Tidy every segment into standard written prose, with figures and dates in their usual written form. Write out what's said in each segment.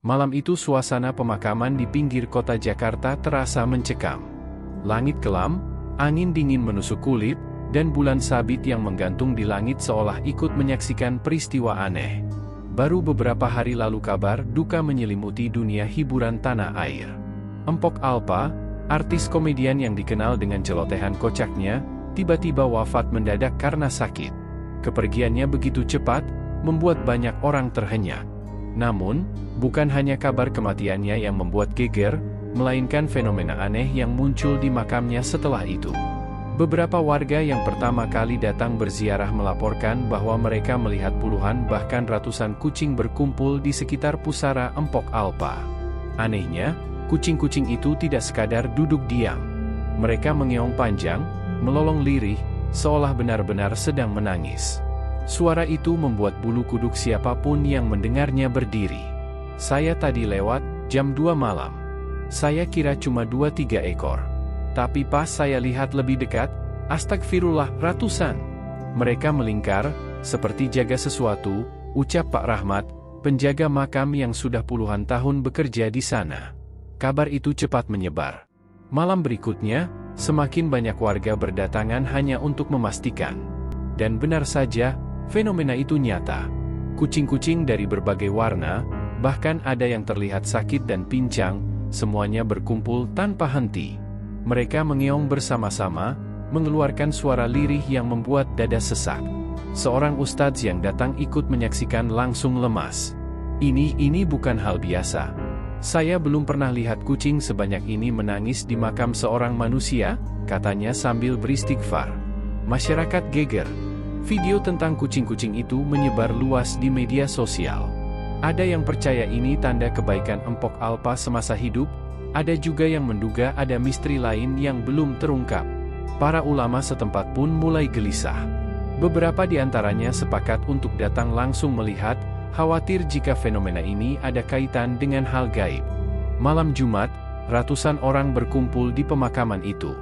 Malam itu suasana pemakaman di pinggir kota Jakarta terasa mencekam. Langit kelam, angin dingin menusuk kulit, dan bulan sabit yang menggantung di langit seolah ikut menyaksikan peristiwa aneh. Baru beberapa hari lalu kabar duka menyelimuti dunia hiburan tanah air. Empok Alpa, artis komedian yang dikenal dengan celotehan kocaknya, tiba-tiba wafat mendadak karena sakit. Kepergiannya begitu cepat, membuat banyak orang terhenyak. Namun, bukan hanya kabar kematiannya yang membuat geger, melainkan fenomena aneh yang muncul di makamnya setelah itu. Beberapa warga yang pertama kali datang berziarah melaporkan bahwa mereka melihat puluhan bahkan ratusan kucing berkumpul di sekitar pusara Empok Alpa. Anehnya, kucing-kucing itu tidak sekadar duduk diam. Mereka mengeong panjang, melolong lirih, seolah benar-benar sedang menangis. Suara itu membuat bulu kuduk siapapun yang mendengarnya berdiri. Saya tadi lewat, jam 2 malam. Saya kira cuma 2-3 ekor. Tapi pas saya lihat lebih dekat, astagfirullah, ratusan. Mereka melingkar, seperti jaga sesuatu, ucap Pak Rahmat, penjaga makam yang sudah puluhan tahun bekerja di sana. Kabar itu cepat menyebar. Malam berikutnya, semakin banyak warga berdatangan hanya untuk memastikan. Dan benar saja, fenomena itu nyata. Kucing-kucing dari berbagai warna, bahkan ada yang terlihat sakit dan pincang, semuanya berkumpul tanpa henti. Mereka mengeong bersama-sama, mengeluarkan suara lirih yang membuat dada sesak. Seorang ustadz yang datang ikut menyaksikan langsung lemas. Ini bukan hal biasa. Saya belum pernah lihat kucing sebanyak ini menangis di makam seorang manusia, katanya sambil beristighfar. Masyarakat geger. Video tentang kucing-kucing itu menyebar luas di media sosial. Ada yang percaya ini tanda kebaikan Empok Alpa semasa hidup, ada juga yang menduga ada misteri lain yang belum terungkap. Para ulama setempat pun mulai gelisah. Beberapa di antaranya sepakat untuk datang langsung melihat, khawatir jika fenomena ini ada kaitan dengan hal gaib. Malam Jumat, ratusan orang berkumpul di pemakaman itu.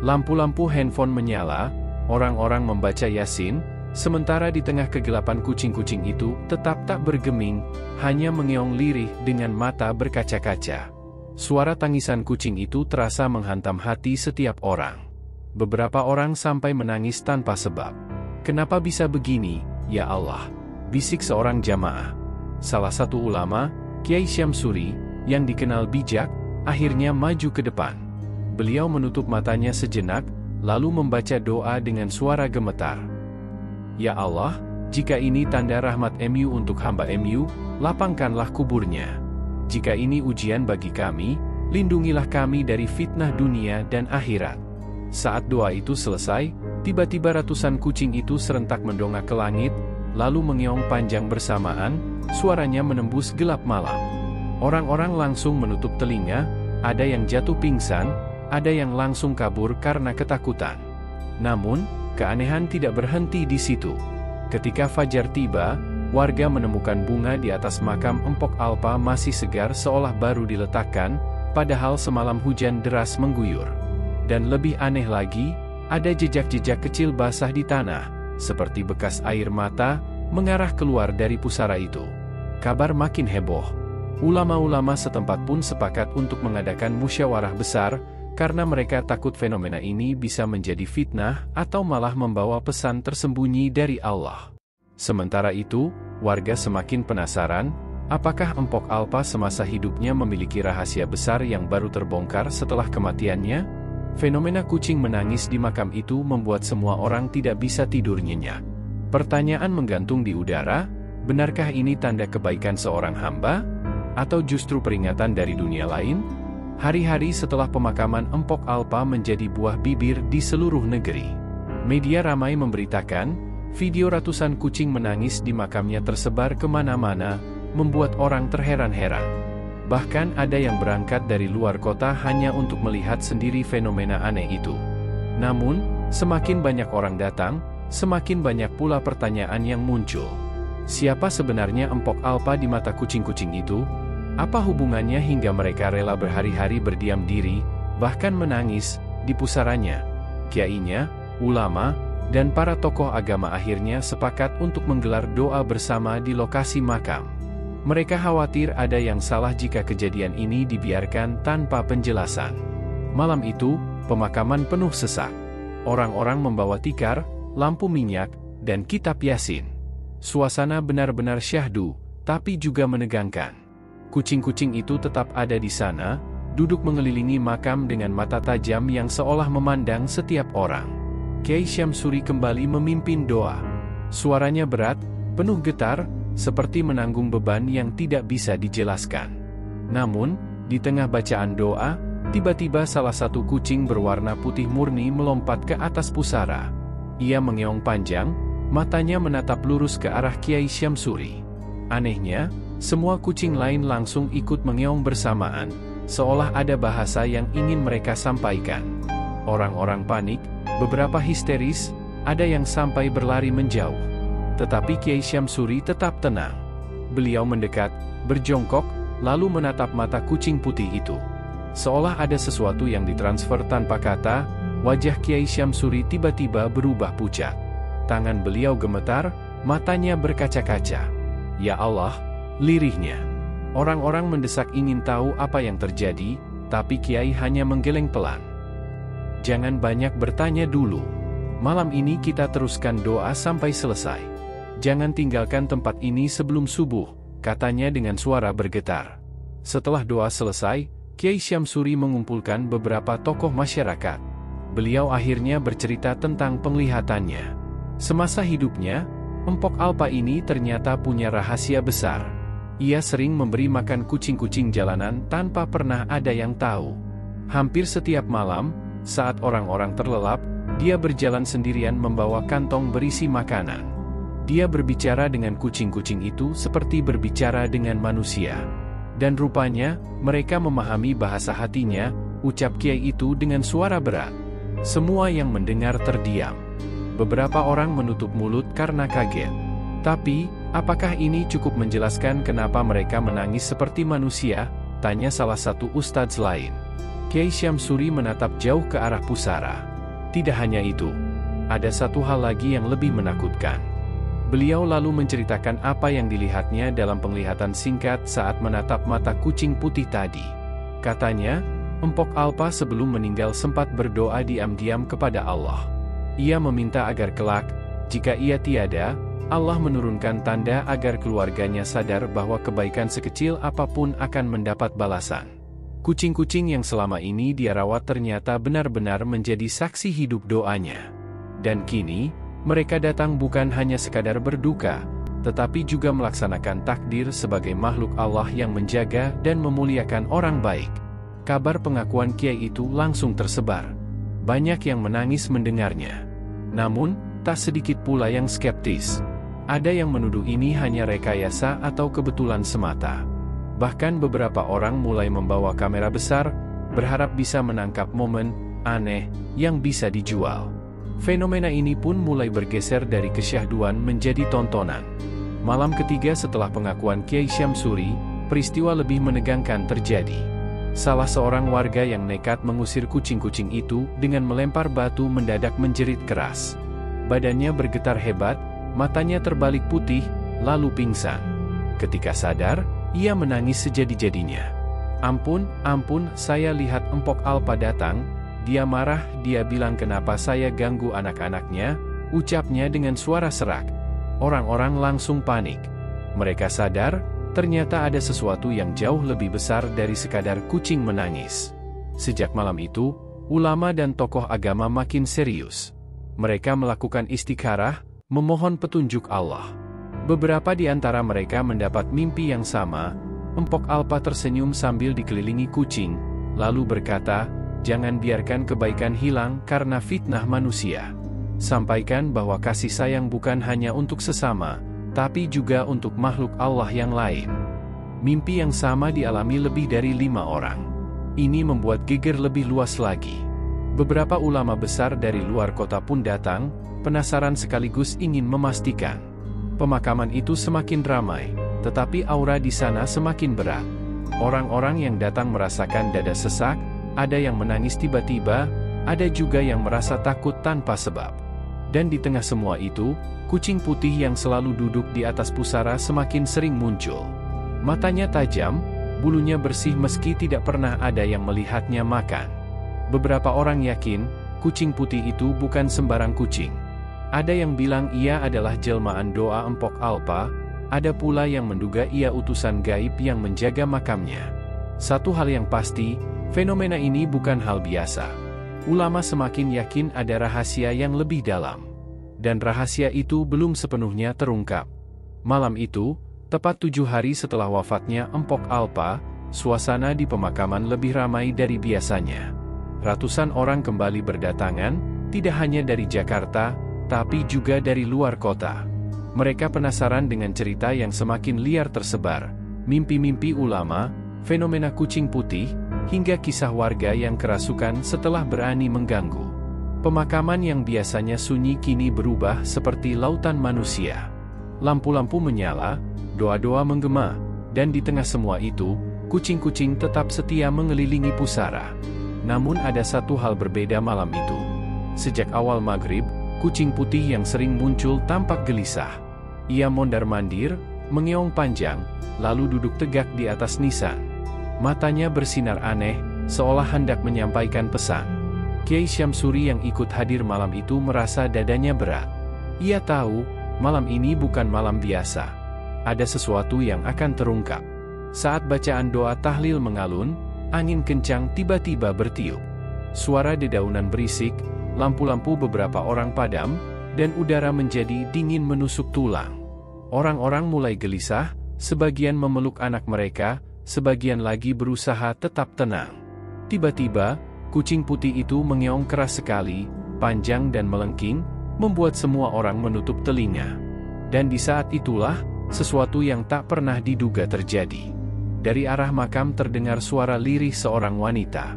Lampu-lampu handphone menyala, orang-orang membaca Yasin, sementara di tengah kegelapan kucing-kucing itu tetap tak bergeming, hanya mengeong lirih dengan mata berkaca-kaca. Suara tangisan kucing itu terasa menghantam hati setiap orang. Beberapa orang sampai menangis tanpa sebab. Kenapa bisa begini, ya Allah? Bisik seorang jamaah. Salah satu ulama, Kiai Syamsuri, yang dikenal bijak, akhirnya maju ke depan. Beliau menutup matanya sejenak, lalu membaca doa dengan suara gemetar. Ya Allah, jika ini tanda rahmat MU untuk hamba MU, lapangkanlah kuburnya. Jika ini ujian bagi kami, lindungilah kami dari fitnah dunia dan akhirat. Saat doa itu selesai, tiba-tiba ratusan kucing itu serentak mendongak ke langit, lalu mengeong panjang bersamaan, suaranya menembus gelap malam. Orang-orang langsung menutup telinga, ada yang jatuh pingsan, ada yang langsung kabur karena ketakutan. Namun, keanehan tidak berhenti di situ. Ketika fajar tiba, warga menemukan bunga di atas makam Empok Alpa masih segar seolah baru diletakkan, padahal semalam hujan deras mengguyur. Dan lebih aneh lagi, ada jejak-jejak kecil basah di tanah, seperti bekas air mata, mengarah keluar dari pusara itu. Kabar makin heboh. Ulama-ulama setempat pun sepakat untuk mengadakan musyawarah besar, karena mereka takut fenomena ini bisa menjadi fitnah atau malah membawa pesan tersembunyi dari Allah. Sementara itu, warga semakin penasaran, apakah Empok Alpa semasa hidupnya memiliki rahasia besar yang baru terbongkar setelah kematiannya? Fenomena kucing menangis di makam itu membuat semua orang tidak bisa tidur nyenyak. Pertanyaan menggantung di udara, benarkah ini tanda kebaikan seorang hamba? Atau justru peringatan dari dunia lain? Hari-hari setelah pemakaman Empok Alpa menjadi buah bibir di seluruh negeri. Media ramai memberitakan, video ratusan kucing menangis di makamnya tersebar kemana-mana, membuat orang terheran-heran. Bahkan ada yang berangkat dari luar kota hanya untuk melihat sendiri fenomena aneh itu. Namun, semakin banyak orang datang, semakin banyak pula pertanyaan yang muncul. Siapa sebenarnya Empok Alpa di mata kucing-kucing itu? Apa hubungannya hingga mereka rela berhari-hari berdiam diri, bahkan menangis, di pusaranya? Kiainya, ulama, dan para tokoh agama akhirnya sepakat untuk menggelar doa bersama di lokasi makam. Mereka khawatir ada yang salah jika kejadian ini dibiarkan tanpa penjelasan. Malam itu, pemakaman penuh sesak. Orang-orang membawa tikar, lampu minyak, dan kitab Yasin. Suasana benar-benar syahdu, tapi juga menegangkan. Kucing-kucing itu tetap ada di sana, duduk mengelilingi makam dengan mata tajam yang seolah memandang setiap orang. Kiai Syamsuri kembali memimpin doa. Suaranya berat, penuh getar, seperti menanggung beban yang tidak bisa dijelaskan. Namun, di tengah bacaan doa, tiba-tiba salah satu kucing berwarna putih murni melompat ke atas pusara. Ia mengeong panjang, matanya menatap lurus ke arah Kiai Syamsuri. Anehnya, semua kucing lain langsung ikut mengeong bersamaan, seolah ada bahasa yang ingin mereka sampaikan. Orang-orang panik, beberapa histeris, ada yang sampai berlari menjauh. Tetapi Kiai Syamsuri tetap tenang. Beliau mendekat, berjongkok, lalu menatap mata kucing putih itu. Seolah ada sesuatu yang ditransfer tanpa kata, wajah Kiai Syamsuri tiba-tiba berubah pucat. Tangan beliau gemetar, matanya berkaca-kaca. Ya Allah, lirihnya. Orang-orang mendesak ingin tahu apa yang terjadi, tapi Kiai hanya menggeleng pelan. Jangan banyak bertanya dulu. Malam ini kita teruskan doa sampai selesai. Jangan tinggalkan tempat ini sebelum subuh, katanya dengan suara bergetar. Setelah doa selesai, Kiai Syamsuri mengumpulkan beberapa tokoh masyarakat. Beliau akhirnya bercerita tentang penglihatannya. Semasa hidupnya, Empok Alpa ini ternyata punya rahasia besar. Ia sering memberi makan kucing-kucing jalanan tanpa pernah ada yang tahu. Hampir setiap malam, saat orang-orang terlelap, dia berjalan sendirian membawa kantong berisi makanan. Dia berbicara dengan kucing-kucing itu seperti berbicara dengan manusia. Dan rupanya, mereka memahami bahasa hatinya, ucap Kiai itu dengan suara berat. Semua yang mendengar terdiam. Beberapa orang menutup mulut karena kaget. Tapi, apakah ini cukup menjelaskan kenapa mereka menangis seperti manusia? Tanya salah satu ustadz lain. Kiai Syamsuri menatap jauh ke arah pusara. Tidak hanya itu. Ada satu hal lagi yang lebih menakutkan. Beliau lalu menceritakan apa yang dilihatnya dalam penglihatan singkat saat menatap mata kucing putih tadi. Katanya, Empok Alpa sebelum meninggal sempat berdoa diam-diam kepada Allah. Ia meminta agar kelak, jika ia tiada, Allah menurunkan tanda agar keluarganya sadar bahwa kebaikan sekecil apapun akan mendapat balasan. Kucing-kucing yang selama ini dia rawat ternyata benar-benar menjadi saksi hidup doanya. Dan kini, mereka datang bukan hanya sekadar berduka, tetapi juga melaksanakan takdir sebagai makhluk Allah yang menjaga dan memuliakan orang baik. Kabar pengakuan Kiai itu langsung tersebar. Banyak yang menangis mendengarnya. Namun, tak sedikit pula yang skeptis. Ada yang menuduh ini hanya rekayasa atau kebetulan semata. Bahkan beberapa orang mulai membawa kamera besar, berharap bisa menangkap momen aneh yang bisa dijual. Fenomena ini pun mulai bergeser dari kesyahduan menjadi tontonan. Malam ketiga setelah pengakuan Kiai Syamsuri, peristiwa lebih menegangkan terjadi. Salah seorang warga yang nekat mengusir kucing-kucing itu dengan melempar batu mendadak menjerit keras. Badannya bergetar hebat, matanya terbalik putih, lalu pingsan. Ketika sadar, ia menangis sejadi-jadinya. Ampun, ampun, saya lihat Empok Alpa datang. Dia marah, dia bilang kenapa saya ganggu anak-anaknya, ucapnya dengan suara serak. Orang-orang langsung panik. Mereka sadar, ternyata ada sesuatu yang jauh lebih besar dari sekadar kucing menangis. Sejak malam itu, ulama dan tokoh agama makin serius. Mereka melakukan istikharah, memohon petunjuk Allah. Beberapa di antara mereka mendapat mimpi yang sama. Empok Alpa tersenyum sambil dikelilingi kucing, lalu berkata, jangan biarkan kebaikan hilang karena fitnah manusia. Sampaikan bahwa kasih sayang bukan hanya untuk sesama, tapi juga untuk makhluk Allah yang lain. Mimpi yang sama dialami lebih dari 5 orang. Ini membuat geger lebih luas lagi. Beberapa ulama besar dari luar kota pun datang, penasaran sekaligus ingin memastikan. Pemakaman itu semakin ramai, tetapi aura di sana semakin berat. Orang-orang yang datang merasakan dada sesak, ada yang menangis tiba-tiba, ada juga yang merasa takut tanpa sebab. Dan di tengah semua itu, kucing putih yang selalu duduk di atas pusara semakin sering muncul. Matanya tajam, bulunya bersih meski tidak pernah ada yang melihatnya makan. Beberapa orang yakin, kucing putih itu bukan sembarang kucing. Ada yang bilang ia adalah jelmaan doa Empok Alpa, ada pula yang menduga ia utusan gaib yang menjaga makamnya. Satu hal yang pasti, fenomena ini bukan hal biasa. Ulama semakin yakin ada rahasia yang lebih dalam. Dan rahasia itu belum sepenuhnya terungkap. Malam itu, tepat 7 hari setelah wafatnya Empok Alpa, suasana di pemakaman lebih ramai dari biasanya. Ratusan orang kembali berdatangan, tidak hanya dari Jakarta, tapi juga dari luar kota. Mereka penasaran dengan cerita yang semakin liar tersebar, mimpi-mimpi ulama, fenomena kucing putih, hingga kisah warga yang kerasukan setelah berani mengganggu. Pemakaman yang biasanya sunyi kini berubah seperti lautan manusia. Lampu-lampu menyala, doa-doa menggema, dan di tengah semua itu, kucing-kucing tetap setia mengelilingi pusara. Namun ada satu hal berbeda malam itu. Sejak awal maghrib, kucing putih yang sering muncul tampak gelisah. Ia mondar-mandir, mengeong panjang, lalu duduk tegak di atas nisan. Matanya bersinar aneh, seolah hendak menyampaikan pesan. Kiai Syamsuri yang ikut hadir malam itu merasa dadanya berat. Ia tahu, malam ini bukan malam biasa. Ada sesuatu yang akan terungkap. Saat bacaan doa tahlil mengalun, angin kencang tiba-tiba bertiup. Suara dedaunan berisik, lampu-lampu beberapa orang padam, dan udara menjadi dingin menusuk tulang. Orang-orang mulai gelisah, sebagian memeluk anak mereka, sebagian lagi berusaha tetap tenang. Tiba-tiba, kucing putih itu mengeong keras sekali, panjang dan melengking, membuat semua orang menutup telinga. Dan di saat itulah, sesuatu yang tak pernah diduga terjadi. Dari arah makam terdengar suara lirih seorang wanita.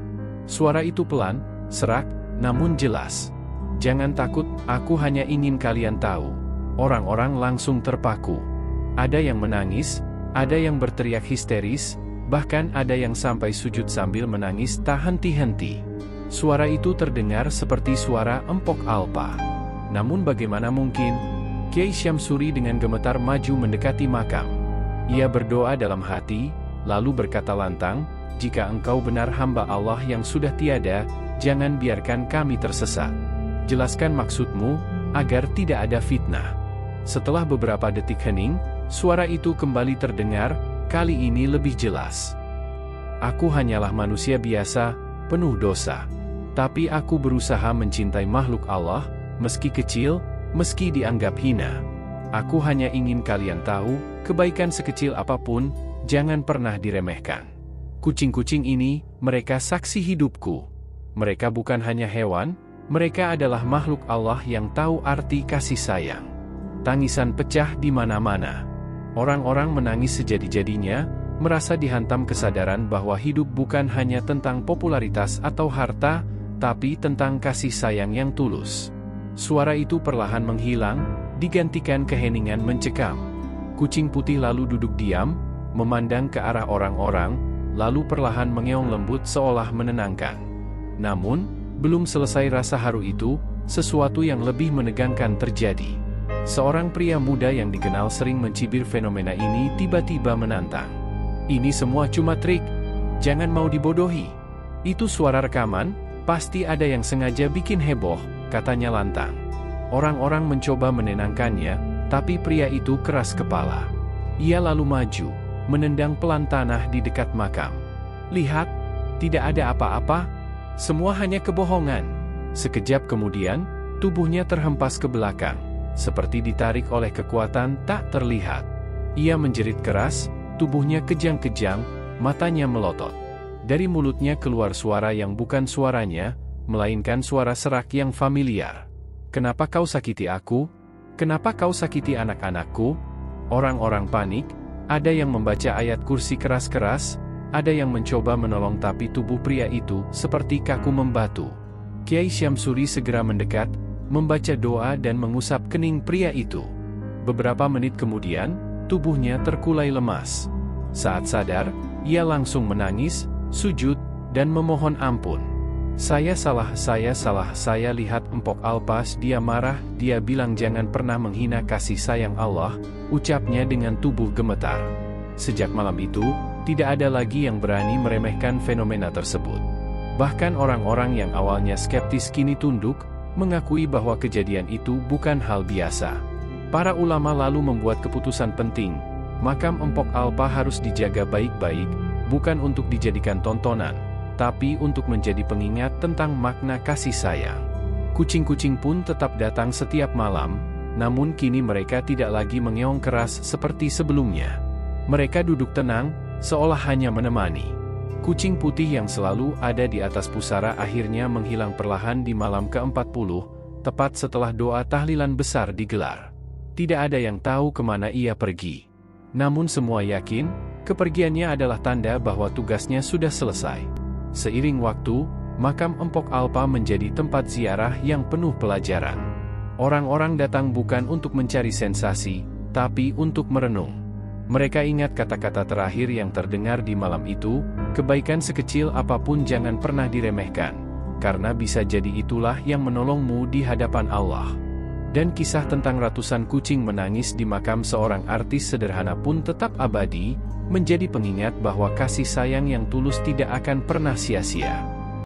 Suara itu pelan, serak, namun jelas. "Jangan takut, aku hanya ingin kalian tahu." Orang-orang langsung terpaku. Ada yang menangis, ada yang berteriak histeris, bahkan ada yang sampai sujud sambil menangis tak henti-henti. Suara itu terdengar seperti suara Empok Alpa. Namun bagaimana mungkin? Kiai Syamsuri dengan gemetar maju mendekati makam. Ia berdoa dalam hati, lalu berkata lantang, "Jika engkau benar hamba Allah yang sudah tiada, jangan biarkan kami tersesat. Jelaskan maksudmu, agar tidak ada fitnah." Setelah beberapa detik hening, suara itu kembali terdengar, kali ini lebih jelas. "Aku hanyalah manusia biasa, penuh dosa. Tapi aku berusaha mencintai makhluk Allah, meski kecil, meski dianggap hina. Aku hanya ingin kalian tahu, kebaikan sekecil apapun, jangan pernah diremehkan. Kucing-kucing ini, mereka saksi hidupku. Mereka bukan hanya hewan, mereka adalah makhluk Allah yang tahu arti kasih sayang." Tangisan pecah di mana-mana. Orang-orang menangis sejadi-jadinya, merasa dihantam kesadaran bahwa hidup bukan hanya tentang popularitas atau harta, tapi tentang kasih sayang yang tulus. Suara itu perlahan menghilang, digantikan keheningan mencekam. Kucing putih lalu duduk diam, memandang ke arah orang-orang, lalu perlahan mengeong lembut seolah menenangkan. Namun, belum selesai rasa haru itu, sesuatu yang lebih menegangkan terjadi. Seorang pria muda yang dikenal sering mencibir fenomena ini tiba-tiba menantang. "Ini semua cuma trik. Jangan mau dibodohi. Itu suara rekaman, pasti ada yang sengaja bikin heboh," katanya lantang. Orang-orang mencoba menenangkannya, tapi pria itu keras kepala. Ia lalu maju, menendang pelan tanah di dekat makam. "Lihat, tidak ada apa-apa. Semua hanya kebohongan." Sekejap kemudian, tubuhnya terhempas ke belakang, seperti ditarik oleh kekuatan tak terlihat. Ia menjerit keras, tubuhnya kejang-kejang, matanya melotot. Dari mulutnya keluar suara yang bukan suaranya, melainkan suara serak yang familiar. "Kenapa kau sakiti aku? Kenapa kau sakiti anak-anakku?" Orang-orang panik, ada yang membaca ayat kursi keras-keras, ada yang mencoba menolong tapi tubuh pria itu seperti kaku membatu. Kiai Syamsuri segera mendekat, membaca doa dan mengusap kening pria itu. Beberapa menit kemudian, tubuhnya terkulai lemas. Saat sadar, ia langsung menangis, sujud, dan memohon ampun. Saya salah, saya lihat Empok Alpas, dia marah, dia bilang jangan pernah menghina kasih sayang Allah," ucapnya dengan tubuh gemetar. Sejak malam itu, tidak ada lagi yang berani meremehkan fenomena tersebut. Bahkan orang-orang yang awalnya skeptis kini tunduk, mengakui bahwa kejadian itu bukan hal biasa. Para ulama lalu membuat keputusan penting, makam Empok Alpa harus dijaga baik-baik, bukan untuk dijadikan tontonan, tapi untuk menjadi pengingat tentang makna kasih sayang. Kucing-kucing pun tetap datang setiap malam, namun kini mereka tidak lagi mengeong keras seperti sebelumnya. Mereka duduk tenang, seolah hanya menemani. Kucing putih yang selalu ada di atas pusara akhirnya menghilang perlahan di malam ke-40, tepat setelah doa tahlilan besar digelar. Tidak ada yang tahu kemana ia pergi. Namun semua yakin, kepergiannya adalah tanda bahwa tugasnya sudah selesai. Seiring waktu, makam Empok Alpa menjadi tempat ziarah yang penuh pelajaran. Orang-orang datang bukan untuk mencari sensasi, tapi untuk merenung. Mereka ingat kata-kata terakhir yang terdengar di malam itu, kebaikan sekecil apapun jangan pernah diremehkan, karena bisa jadi itulah yang menolongmu di hadapan Allah. Dan kisah tentang ratusan kucing menangis di makam seorang artis sederhana pun tetap abadi, menjadi pengingat bahwa kasih sayang yang tulus tidak akan pernah sia-sia.